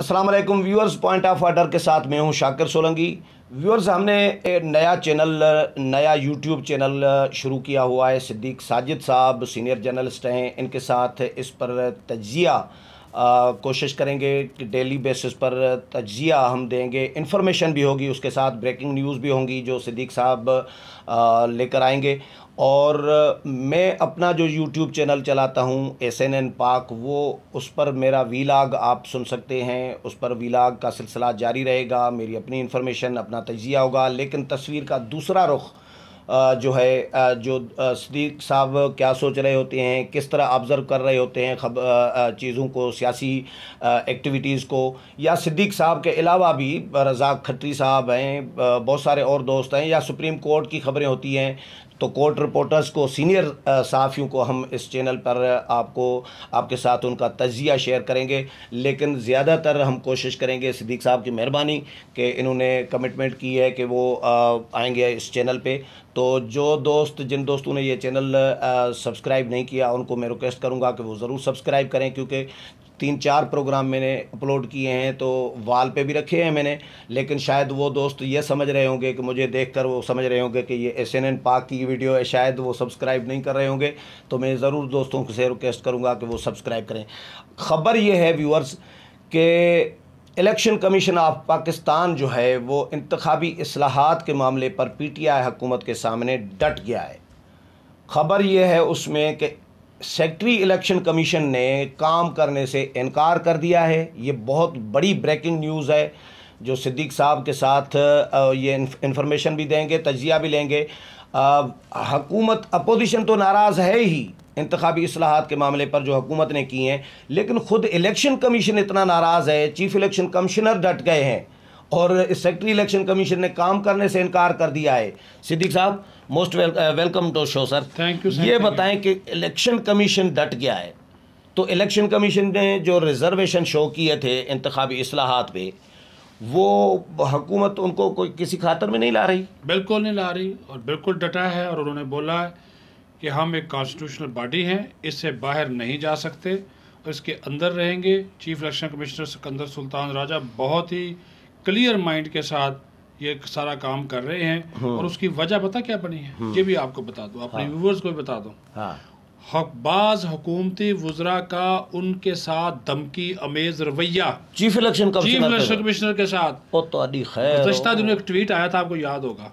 अस्सलाम वालेकुम viewers, point of order के साथ मैं हूं शाकिर सोलंकी। व्यूअर्स, हमने एक नया यूट्यूब चैनल शुरू किया हुआ है। सिद्दीक साजिद साहब सीनियर जर्नलिस्ट हैं, इनके साथ इस पर तज्जिया कोशिश करेंगे कि डेली बेसिस पर तज्जिया हम देंगे। इन्फॉर्मेशन भी होगी, उसके साथ ब्रेकिंग न्यूज़ भी होंगी जो सिद्दीक साहब लेकर आएंगे। और मैं अपना जो यूट्यूब चैनल चलाता हूँ SNN पाक, वो उस पर मेरा वीलाग आप सुन सकते हैं। उस पर वीलाग का सिलसिला जारी रहेगा। मेरी अपनी इन्फॉर्मेशन, अपना तजिया होगा, लेकिन तस्वीर का दूसरा रुख जो है, जो सिद्दीक साहब क्या सोच रहे होते हैं, किस तरह ऑब्ज़र्व कर रहे होते हैं चीज़ों को, सियासी एक्टिविटीज़ को, या सिद्दीक साहब के अलावा भी रज़ाक खत्री साहब हैं, बहुत सारे और दोस्त हैं, या सुप्रीम कोर्ट की खबरें होती हैं, तो कोर्ट रिपोर्टर्स को, सीनियर सहाफ़ियों को हम इस चैनल पर आपके साथ उनका तजिया शेयर करेंगे। लेकिन ज़्यादातर हम कोशिश करेंगे, सिद्दीक साहब की मेहरबानी कि इन्होंने कमिटमेंट की है कि वो आएंगे इस चैनल पे। तो जिन दोस्तों ने ये चैनल सब्सक्राइब नहीं किया, उनको मैं रिक्वेस्ट करूँगा कि वो ज़रूर सब्सक्राइब करें, क्योंकि 3-4 प्रोग्राम मैंने अपलोड किए हैं, तो वाल पे भी रखे हैं मैंने। लेकिन शायद वो दोस्त ये समझ रहे होंगे कि मुझे देखकर वो समझ रहे होंगे कि ये SNN पाक की वीडियो है, शायद वो सब्सक्राइब नहीं कर रहे होंगे। तो मैं ज़रूर दोस्तों से रिक्वेस्ट करूँगा कि वो सब्सक्राइब करें। ख़बर ये है व्यूअर्स कि इलेक्शन कमीशन ऑफ पाकिस्तान जो है वो इंतखाबी इस्लाहात के मामले पर PTI हुकूमत के सामने डट गया है। ख़बर ये है उसमें कि सेक्रेटरी इलेक्शन कमीशन ने काम करने से इनकार कर दिया है। ये बहुत बड़ी ब्रेकिंग न्यूज़ है, जो सिद्दीक साहब के साथ ये इन्फॉर्मेशन भी देंगे, तजिया भी लेंगे। हुकूमत, अपोजिशन तो नाराज़ है ही इंतखाबी इस्लाहात के मामले पर जो हुकूमत ने की हैं, लेकिन ख़ुद इलेक्शन कमीशन इतना नाराज़ है, चीफ इलेक्शन कमिश्नर डट गए हैं और सेक्रेटरी इलेक्शन कमीशन ने काम करने से इनकार कर दिया है। सिद्दीक साहब, most welcome to show sir. Thank you. ये बताएं कि इलेक्शन कमीशन डट गया है, तो इलेक्शन कमीशन ने जो रिजर्वेशन शो किए थे इंतखाबी इस्लाहात पे, वो हुकूमत उनको कोई किसी खातर में नहीं ला रही? बिल्कुल नहीं ला रही, और बिल्कुल डटा है। और उन्होंने बोला है कि हम एक कॉन्स्टिट्यूशनल बॉडी हैं, इससे बाहर नहीं जा सकते और इसके अंदर रहेंगे। Chief election commissioner Sikandar Sultan Raja बहुत ही क्लियर माइंड के साथ ये सारा काम कर रहे हैं। और उसकी वजह पता क्या बनी है, ये भी आपको बता दूं, अपने व्यूवर्स को भी बता दूं। बाज़ हुकूमती वुज़रा का उनके साथ धमकी अमेज रवैया चीफ इलेक्शन कमिश्नर के साथ। गुज़श्ता दिनों एक ट्वीट आया था, आपको याद होगा।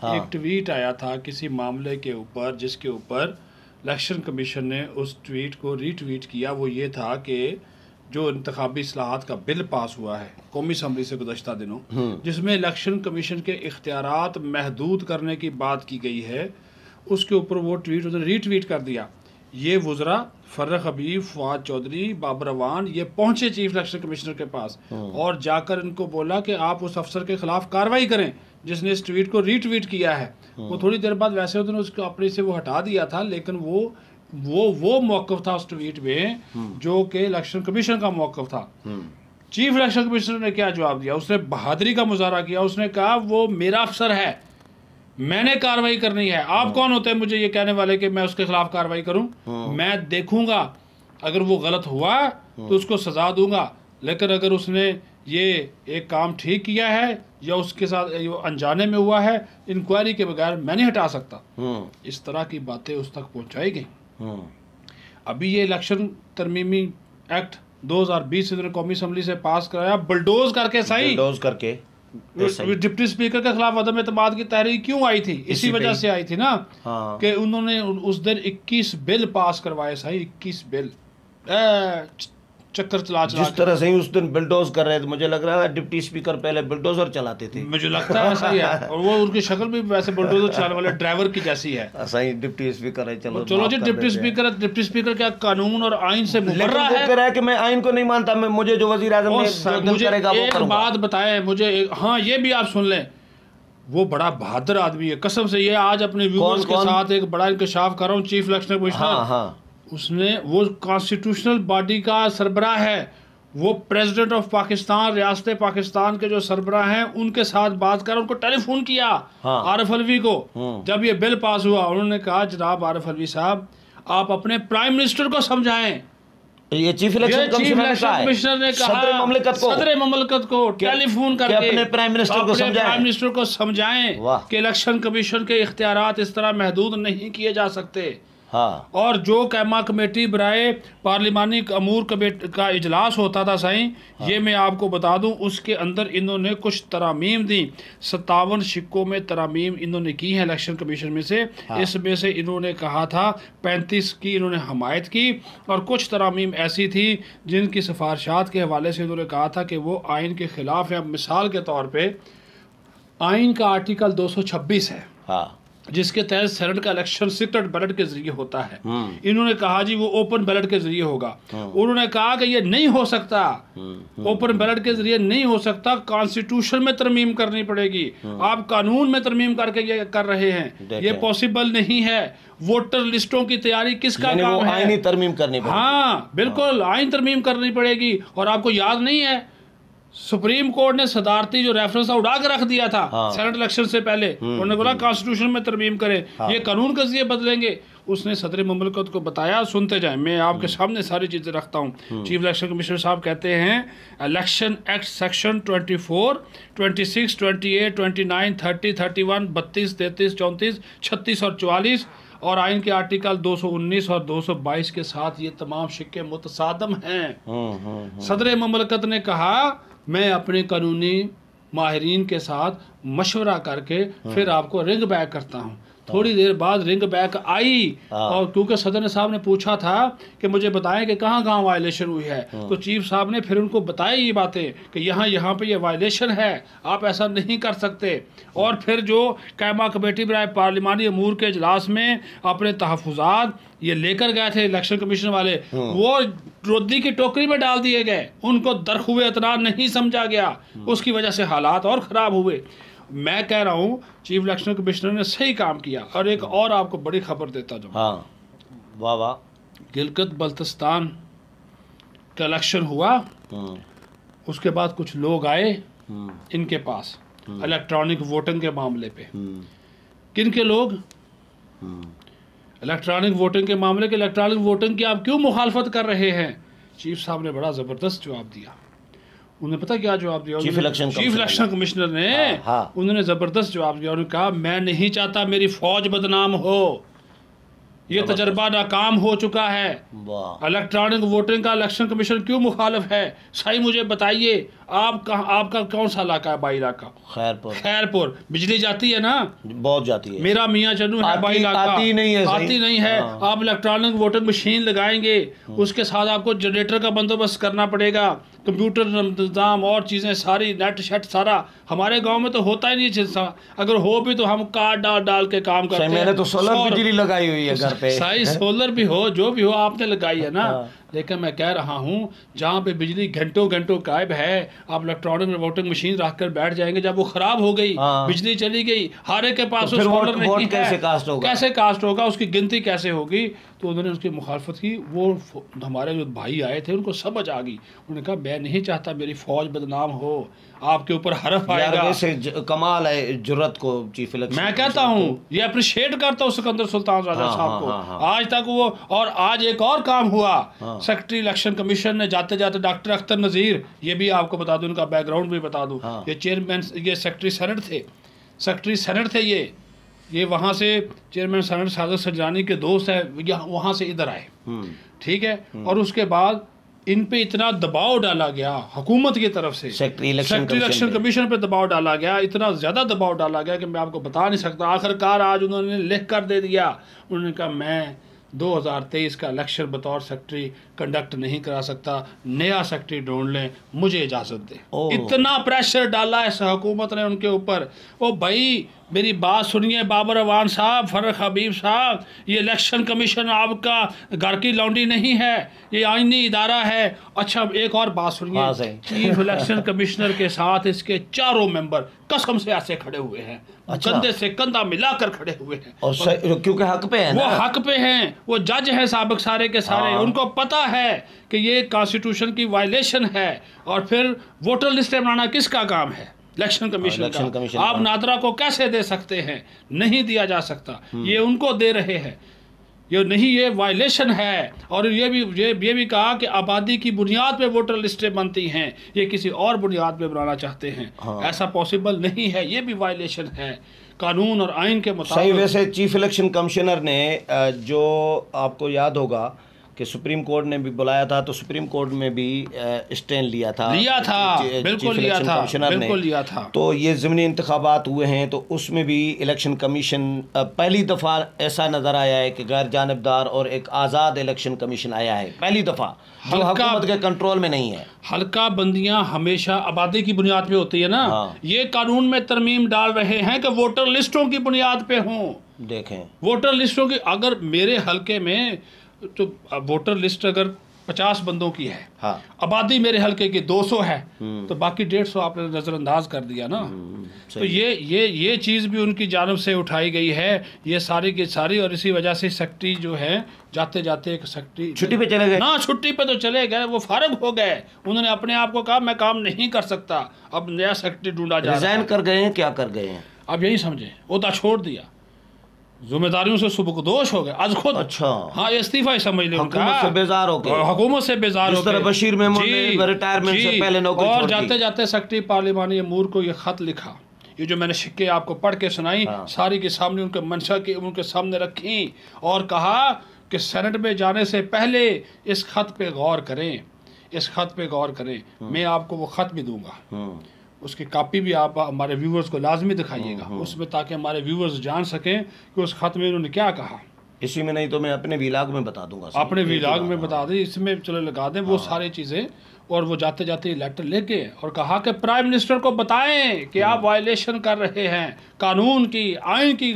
एक ट्वीट आया था किसी मामले के ऊपर, जिसके ऊपर इलेक्शन कमीशन ने उस ट्वीट को रीट्वीट किया। वो ये था कि जो इंतखाबी इस्लाहात का बिल पास हुआ है कौमी असम्बली से गुज़श्ता दिनों, जिसमें इलेक्शन कमीशन के इख्तियारात महदूद करने की बात की गई है, उसके ऊपर वो ट्वीट उन्होंने रीट्वीट कर दिया। ये वुज़रा फर्रुख हबीब, फवाद चौधरी, बाबर अवान, ये पहुंचे चीफ इलेक्शन कमिश्नर के पास और जाकर इनको बोला कि आप उस अफसर के खिलाफ कार्रवाई करें जिसने इस ट्वीट को रीट्वीट किया है। वो थोड़ी देर बाद वैसे उन्होंने उसको अपने से वो हटा दिया था, लेकिन वो मौक़िफ़ था उस ट्वीट में जो कि इलेक्शन कमीशन का मौक़िफ़ था। चीफ इलेक्शन कमिश्नर ने क्या जवाब दिया? उसने बहादुरी का मुजाहरा किया। उसने कहा वो मेरा अफसर है, मैंने कार्रवाई करनी है। आप कौन होते हैं मुझे ये कहने वाले कि मैं उसके खिलाफ कार्रवाई करूं? मैं देखूंगा, अगर वो गलत हुआ तो उसको सजा दूंगा, लेकिन अगर उसने ये एक काम ठीक किया है या उसके साथ अनजाने में हुआ है, इंक्वायरी के बगैर मैं नहीं हटा सकता। इस तरह की बातें उस तक पहुंचाई गई। अभी ये इलेक्शन तरमीमी एक्ट 2020 इन्होंने कौमी असम्बली से पास कराया, बुलडोज करके, सही बुलडोज करके। डिप्टी स्पीकर के खिलाफ अदम एतमाद की तहरीक क्यों आई थी? इसी वजह से आई थी ना कि उन्होंने उस दिन 21 बिल पास करवाए, सही 21 बिल चक्कर चला जिस तरह से ही उस दिन बुलडोज कर रहे थे, मुझे लग रहा है डिप्टी स्पीकर पहले बुलडोजर चलाते थे, मुझे लगता है ऐसा ही है। और वो उनकी शक्ल भी वैसे बुलडोजर चलाने वाले ड्राइवर की जैसी है। सही डिप्टी स्पीकर है। चलो जी, डिप्टी स्पीकर क्या कानून और आइन से मुकर्रर है कि मैं आइन को नहीं मानता, मैं मुझे जो वजीर आज़म करेगा वो करूंगा। बात बताएं मुझे, हाँ ये भी आप सुन लें, वो बड़ा बहादुर आदमी है कसम से। ये आज अपने व्यूअर्स के साथ एक बड़ा इंकशाफ कर रहा हूँ। चीफ इलेक्शन कमिश्नर, उसने, वो कॉन्स्टिट्यूशनल बॉडी का सरबराह है, वो प्रेसिडेंट ऑफ पाकिस्तान, रियासत पाकिस्तान के जो सरबराह हैं उनके साथ बात कर, उनको टेलीफोन किया। आरिफ अलवी को जब ये बिल पास हुआ, उन्होंने कहा जनाब आरिफ अलवी साहब, आप अपने प्राइम मिनिस्टर को समझाएं ये चीफ इलेक्शन कमिश्नर ने कहा सदर ममलकत को टेलीफोन करके अपने प्राइम मिनिस्टर को समझाएं कि इलेक्शन कमीशन के इख्तियारात इस तरह महदूद नहीं किए जा सकते। हाँ। और जो कैमा कमेटी बराए पार्लिमानी अमूर का इजलास होता था साईं, हाँ। ये मैं आपको बता दूं, उसके अंदर इन्होंने कुछ तरामीम दी। 57 शिक्कों में तरामीम इन्होंने की है इलेक्शन कमीशन में से। हाँ। इसमें से इन्होंने कहा था 35 की इन्होंने हमायत की, और कुछ तरामीम ऐसी थी जिनकी सिफारशात के हवाले से इन्होंने कहा था कि वो आइन के ख़िलाफ़ है। मिसाल के तौर पर आइन का आर्टिकल 226 है, हाँ। जिसके तहत सेनेट का इलेक्शन सीक्रेट बैलेट के जरिए होता है। इन्होंने कहा जी वो ओपन बैलेट के जरिए होगा। उन्होंने कहा कि ये नहीं हो सकता, ओपन बैलेट के जरिए नहीं हो सकता, कॉन्स्टिट्यूशन में तरमीम करनी पड़ेगी। आप कानून में तरमीम करके ये कर रहे हैं, ये पॉसिबल नहीं है। वोटर लिस्टों की तैयारी किसका काम है? आईनी तरमीम करनी पड़ेगी। हाँ बिल्कुल, आइन तरमीम करनी पड़ेगी। और आपको याद नहीं है, सुप्रीम कोर्ट ने सदारती जो रेफरेंस था उड़ा के रख दिया था। हाँ। सेनेट इलेक्शन से पहले उन्होंने बोला कॉन्स्टिट्यूशन में तरमीम करें। हाँ। ये कानून के जरिए बदलेंगे। उसने सदर ममलकत को बताया, सुनते जाएं, मैं आपके सामने सारी चीज़ें रखता हूँ। चीफ इलेक्शन कमिश्नर साहब कहते हैं इलेक्शन एक्ट सेक्शन 24, 26, 28, 29, 30, 31, 32, 33, 34, 36 और 44 और आइन के आर्टिकल 219 और 222 के साथ ये तमाम शिक्के मुतसादम हैं। सदर ममलकत ने कहा मैं अपने कानूनी माहिरीन के साथ मशवरा करके फिर आपको रिंग बैक करता हूँ। थोड़ी देर बाद रिंग बैक आई, और क्योंकि सदर साहब ने पूछा था कि मुझे बताएं कि कहाँ कहाँ वायलेशन हुई है, तो चीफ साहब ने फिर उनको बताई ये बातें कि यहाँ पे ये वायलेशन है, आप ऐसा नहीं कर सकते। और फिर जो कैमा कमेटी बराए पार्लिमानी अमूर के इजलास में अपने तहफ़्फ़ुज़ात ये लेकर गए थे इलेक्शन कमीशन वाले, वो रोदी की टोकरी में डाल दिए गए, उनको दरख़्वे इतरार नहीं समझा गया। उसकी वजह से हालात और ख़राब हुए। मैं कह रहा हूँ चीफ इलेक्शन कमिश्नर ने सही काम किया। और एक और आपको बड़ी खबर देता जाऊँ। हाँ, वाह वाह। गिलगित बल्तिस्तान का इलेक्शन हुआ, उसके बाद कुछ लोग आए इनके पास इलेक्ट्रॉनिक वोटिंग के मामले पे। किन के लोग? इलेक्ट्रॉनिक वोटिंग के मामले के। इलेक्ट्रॉनिक वोटिंग की आप क्यों मुखालफत कर रहे हैं? चीफ साहब ने बड़ा ज़बरदस्त जवाब दिया। उन्होंने पता क्या जवाब दिया? चीफ इलेक्शन कमिश्नर ने उन्होंने ज़बरदस्त जवाब दिया। उन्होंने कहा मैं नहीं चाहता मेरी फौज बदनाम हो, ये तजर्बा नाकाम हो चुका है। इलेक्ट्रॉनिक वोटिंग का इलेक्शन कमीशन क्यों मुखालिफ है? सही मुझे बताइए, आपका कौन सा इलाका है? बाई इलाका खैरपुर। बिजली जाती है ना? बहुत जाती है। मेरा मियाँ चन्नू है बाई इलाका, आती नहीं है। आप इलेक्ट्रॉनिक वोटिंग मशीन लगाएंगे, उसके साथ आपको जनरेटर का बंदोबस्त करना पड़ेगा, कंप्यूटर इंतजाम और चीज़ें सारी, नेट शेट सारा। हमारे गांव में तो होता ही नहीं, अगर हो भी तो हम कार्ड डाल के काम करते हैं। मैंने तो सोलर बिजली लगाई हुई है घर पे। सही, सोलर भी हो, जो भी हो, आपने लगाई है ना। लेकिन मैं कह रहा हूँ जहाँ पे बिजली घंटों गायब है, आप इलेक्ट्रॉनिक वोटिंग मशीन रख कर बैठ जाएंगे, जब वो खराब हो गई, बिजली चली गई, हारे के पास तो सोलर नहीं है, कैसे कास्ट होगा, उसकी गिनती कैसे होगी? तो उन्होंने उसकी मुखालफत की। वो हमारे जो भाई आए थे उनको समझ आ गई। उन्होंने कहा मैं नहीं चाहता मेरी फौज बदनाम हो, आपके ऊपर हरफ आएगा। कमाल है जुर्रत को चीफ इलेक्शन। मैं कहता हूँ ये अप्रिशिएट करता हूँ सिकंदर सुल्तान राजा साहब को आज तक वो। और आज एक और काम हुआ, सेक्रेटरी इलेक्शन कमीशन ने जाते जाते डॉक्टर अख्तर नज़ीर, ये भी आपको बता दूं, उनका बैकग्राउंड भी बता दूं, ये चेयरमैन, ये सेक्रेटरी सेनेट थे, ये वहाँ से चेयरमैन सेनेट सादिक सजरानी के दोस्त है, वहाँ से इधर आए, ठीक है। और उसके बाद इन पे इतना दबाव डाला गया हुकूमत की तरफ से, सेक्रेटरी इलेक्शन कमीशन पे दबाव डाला गया, इतना ज़्यादा दबाव डाला गया कि मैं आपको बता नहीं सकता। आखिरकार आज उन्होंने लिख कर दे दिया, उन्होंने कहा मैं 2023 का इलेक्शन बतौर सेक्रेटरी कंडक्ट नहीं करा सकता, नया सेक्रेटरी ढूंढ लें, मुझे इजाज़त दे। इतना प्रेशर डाला है हुकूमत ने उनके ऊपर। ओ भाई मेरी बात सुनिए बाबर अवान साहब, फर्रुख हबीब साहब, ये इलेक्शन कमीशन आपका घर की लौंडी नहीं है, ये आईनी इदारा है। अच्छा एक और बात सुनिए, चीफ इलेक्शन कमिश्नर के साथ इसके चारों मेंबर कसम से ऐसे खड़े हुए हैं, कंधे से कंधा मिलाकर खड़े हुए हैं, और क्योंकि हक पे हैं, वो हक पे हैं, वो जज हैं साबिक सारे के सारे, उनको पता है कि ये कॉन्स्टिट्यूशन की वायलेशन है। और फिर वोटर लिस्ट बनाना किसका काम है? इलेक्शन कमीशन का। आप नादरा को कैसे दे सकते हैं? नहीं दिया जा सकता, ये उनको दे रहे हैं। ये नहीं, ये वायलेशन है। और ये भी कहा कि आबादी की बुनियाद पे वोटर लिस्टें बनती हैं, ये किसी और बुनियाद पे बनाना चाहते हैं। हाँ। ऐसा पॉसिबल नहीं है, ये भी वायलेशन है कानून और आइन के मुताबिक। सही। वैसे चीफ इलेक्शन कमिश्नर ने जो आपको याद होगा कि सुप्रीम कोर्ट ने भी बुलाया था, तो सुप्रीम कोर्ट में भी स्टैंड लिया था बिल्कुल लिया था। तो ये ज़मीनी इंतखाबात हुए हैं, तो उसमें भी इलेक्शन कमीशन पहली दफ़ा ऐसा नज़र आया है कि गैर जानिबदार और एक आज़ाद इलेक्शन कमीशन आया है, पहली दफ़ा, जो हुकूमत के कंट्रोल में नहीं है। हल्का बंदियां हमेशा आबादी की बुनियाद पे होती है ना। हाँ। ये कानून में तरमीम डाल रहे हैं कि वोटर लिस्टों की बुनियाद पे हों। देखें, वोटर लिस्टों की, अगर मेरे हल्के में तो वोटर लिस्ट अगर 50 बंदों की है, हाँ। आबादी मेरे हल्के की 200 है, तो बाकी 150 आपने नज़रअंदाज कर दिया ना। तो ये चीज़ भी उनकी जानब से उठाई गई है, ये सारी की सारी। और इसी वजह से सेक्रेटरी जो है जाते जाते एक सेक्रेटरी छुट्टी पे चले गए ना, छुट्टी पे तो चले गए, वो फारग हो गए। उन्होंने अपने आप को कहा मैं काम नहीं कर सकता, अब नया सेक्रेटरी ढूंढा जा रहा है। रिजाइन कर गए हैं, क्या कर गए हैं, अब यही समझे, ओहदा छोड़ दिया, जिम्मेदारियों से सुबकदोश हो गए आज खुद। अच्छा, हाँ, इस्तीफा ही समझ लो, हुकूमत से बेजार हो गए, हुकूमत से बेजार हो गए। बशीर मेमन ने रिटायरमेंट से पहले नौकरी और जाते जाते सेक्रेटरी पार्लिमानी अमूर को ये खत लिखा, ये जो मैंने शिक्के आपको पढ़ के सुनाई, हाँ। सारी के सामने उनके मंशा के उनके सामने रखी और कहा कि सेनेट में जाने से पहले इस खत पे गौर करें, इस खत पे गौर करें। मैं आपको वो खत भी दूंगा, उसकी कॉपी भी आप हमारे व्यूवर्स को लाजमी दिखाइएगा उसमें, ताकि हमारे व्यूवर्स जान सकें कि उस खत में उन्होंने क्या कहा। इसी में नहीं तो मैं अपने व्लॉग में बता दूंगा, अपने व्लॉग में बता दें, इसमें चलो लगा दें वो सारी चीज़ें। और वो जाते जाते लेटर लेके और कहा कि प्राइम मिनिस्टर को बताएं कि आप वायलेशन कर रहे हैं, कानून की, आइन की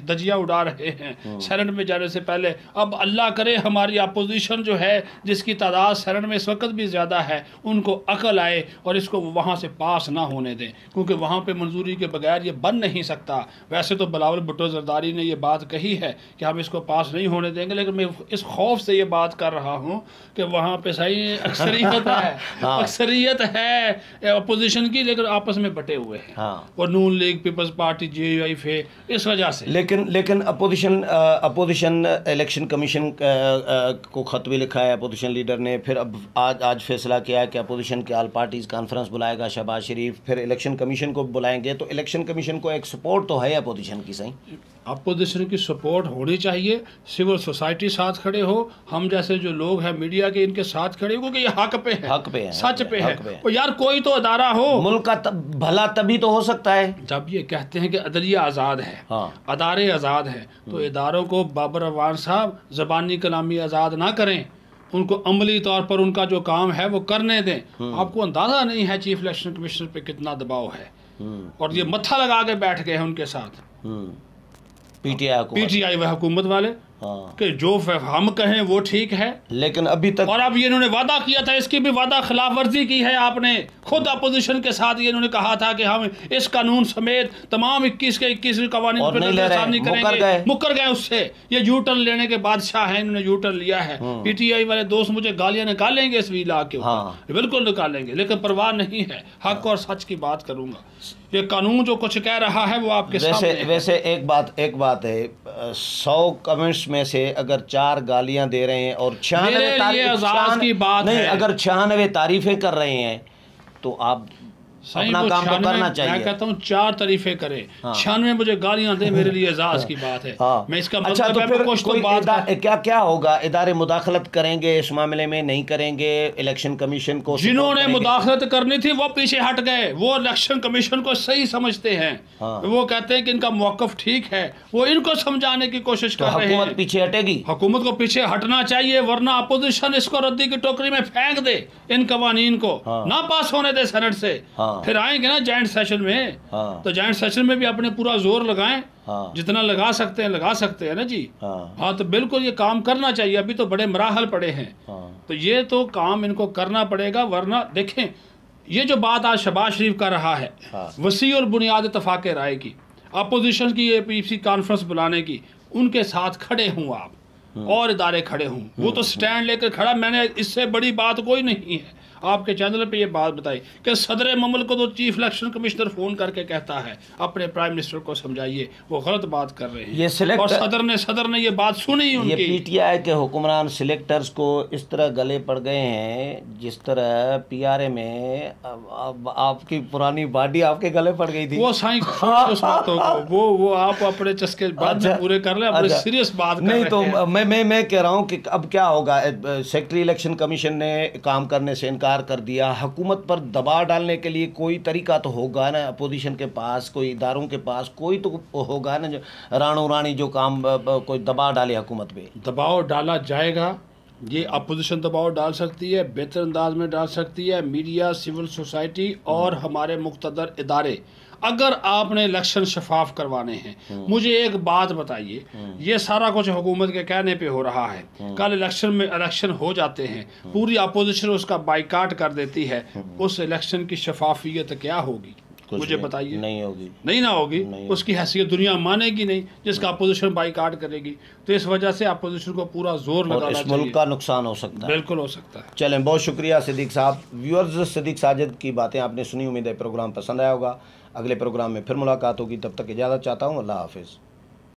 दजिया उड़ा रहे हैं सेनेट में जाने से पहले। अब अल्लाह करे हमारी अपोजिशन जो है, जिसकी तादाद सेनेट में इस वक्त भी ज़्यादा है, उनको अकल आए और इसको वहाँ से पास ना होने दें, क्योंकि वहाँ पे मंजूरी के बगैर ये बन नहीं सकता। वैसे तो बिलावल भुट्टो जरदारी ने ये बात कही है कि हम इसको पास नहीं होने देंगे, लेकिन मैं इस खौफ से ये बात कर रहा हूँ कि वहाँ पे सही अक्सरियत है, अक्सरियत है अपोजिशन की, लेकिन आपस में बटे हुए हैं। हाँ। और नून लीग, पीपल्स पार्टी, JUIF, इस वजह से। लेकिन अपोजिशन इलेक्शन कमीशन को खत भी लिखा है अपोजिशन लीडर ने। फिर अब आज फैसला किया है कि अपोजिशन के ऑल पार्टीज कॉन्फ्रेंस बुलाएगा शहबाज शरीफ, फिर इलेक्शन कमीशन को बुलाएंगे। तो इलेक्शन कमीशन को एक सपोर्ट तो है अपोजिशन की, सही अपोजिशन की सपोर्ट होनी चाहिए, सिविल सोसाइटी साथ खड़े हो, हम जैसे जो लोग हैं मीडिया के, इनके साथ खड़े हो, क्योंकि ये हक पे है, सच पे है। और यार कोई तो अदारा हो, मुल्क का भला तभी तो हो सकता है। जब ये कहते हैं कि अदलिया आज़ाद है, हाँ। अदारे आज़ाद है, तो इदारों को बाबर अवान साहब ज़बानी कलामी आज़ाद ना करें, उनको अमली तौर पर उनका जो काम है वो करने दें। आपको अंदाज़ा नहीं है चीफ इलेक्शन कमिश्नर पे कितना दबाव है, और ये मत्था लगा के बैठ गए हैं उनके साथ PTI व हुकूमत वाले, हाँ। कि जो हम कहें वो ठीक है, लेकिन अभी तक। और अब ये इन्होंने वादा किया था, इसकी भी वादा खिलाफ वर्जी की है आपने खुद अपोजिशन के साथ। ये इन्होंने कहा था कि हम इस कानून समेत तमाम 21 के 21 कानून पर नजरसानी करेंगे, मुकर गए उससे। ये यू टर्न लेने के बादशाह हैं, इन्होंने यू टर्न लिया है। PTI वाले दोस्त मुझे गालियां निकालेंगे इस विला के ऊपर, हाँ। बिल्कुल निकालेंगे, लेकिन परवाह नहीं है, हक और सच की बात करूंगा। ये कानून जो कुछ कह रहा है वो आपके सामने है। वैसे एक बात है, 100 कमेंट्स में से अगर 4 गालियां दे रहे हैं और 96 की बात नहीं, अगर 96 तारीफें कर रहे हैं, तो आप अपना काम तो करना चाहिए। मैं कहता हूँ 4 तारीफें करे, 96 मुझे गालियां दे, मेरे लिए एजाज की बात है। हाँ। मैं इसका अच्छा, तो फिर कोई क्या होगा, इदारे मुदाखलत करेंगे इस मामले में, नहीं करेंगे? इलेक्शन कमीशन को जिन्होंने मुदाखलत करनी थी वो पीछे हट गए, वो इलेक्शन कमीशन को सही समझते हैं। हाँ। वो कहते हैं कि इनका मौकफ ठीक है, वो इनको समझाने की कोशिश कर रहे हैं। हुकूमत पीछे हटेगी, हुकूमत को पीछे हटना चाहिए, वरना अपोजिशन इसको रद्दी की टोकरी में फेंक दे, इन कवानीन को ना पास होने दे सेनेट से। फिर आएंगे ना जॉइंट सेशन में, हाँ। तो जॉइंट सेशन में भी अपने पूरा जोर लगाएं, हाँ। जितना लगा सकते हैं ना जी। हाँ, तो बिल्कुल ये काम करना चाहिए। अभी तो बड़े मराहल पड़े हैं, तो ये तो काम इनको करना पड़ेगा, वरना देखें ये जो बात आज शहबाज शरीफ का रहा है, वसी और बुनियाद इत्तफाक राय की, अपोजिशन की APC कॉन्फ्रेंस बुलाने की, उनके साथ खड़े हूँ आप और इदारे खड़े हूँ, वो तो स्टैंड लेकर खड़ा, मैंने इससे बड़ी बात कोई नहीं है। आपके चैनल पे ये बात बताई कि सदर ममल को तो चीफ इलेक्शन कमिश्नर फ़ोन करके कहता है अपने प्राइम मिनिस्टर को समझाइए, वो गलत बात कर रहे हैं। ये और सदर ने ये बात सुनी उनकी। ये पीटीआई के हुक्मरान सिलेक्टर्स को इस तरह गले पड़ गए हैं जिस तरह पीआरए में आपकी पुरानी बॉडी आपके गले पड़ गई थी। वो साईं वो आप अपने चस्के बाद में पूरे कर ले, अपने सीरियस बात कर नहीं तो मैं कह रहा हूँ कि अब क्या होगा। सेक्रेटरी इलेक्शन कमीशन ने काम करने से इनकार कर दिया। हुकूमत पर दबाव डालने के लिए कोई तरीका तो होगा ना, अपोजिशन के पास, कोई इदारों के पास कोई तो होगा ना, जो राणो रानी जो काम कोई दबाव डाले हुकूमत पे। दबाव डाला जाएगा, ये अपोजिशन दबाव डाल सकती है, बेहतर अंदाज में डाल सकती है, मीडिया, सिविल सोसाइटी और हमारे मुख्तदर इदारे। अगर आपने इलेक्शन शफाफ करवाने हैं, मुझे एक बात बताइए, ये सारा कुछ हुकूमत के कहने पे हो रहा है, कल इलेक्शन हो जाते हैं, पूरी अपोजिशन उसका बाइकाट कर देती है, उस इलेक्शन की शफाफियत क्या होगी? मुझे बताइए। नहीं होगी, नहीं ना होगी, उसकी हैसियत दुनिया मानेगी नहीं जिसका अपोजिशन बाइकाट करेगी। तो इस वजह से अपोजिशन को पूरा जोर लगाना चाहिए। इस मुल्क का नुकसान हो सकता है। बिल्कुल हो सकता है। चलें, बहुत शुक्रिया सिद्दीक साहब। व्यूअर्स, सिद्दीक साजिद की बातें आपने सुनी, उम्मीद है प्रोग्राम पसंद आया होगा। अगले प्रोग्राम में फिर मुलाकात होगी, तब तक इजाज़त चाहता हूँ। अल्लाह हाफिज़।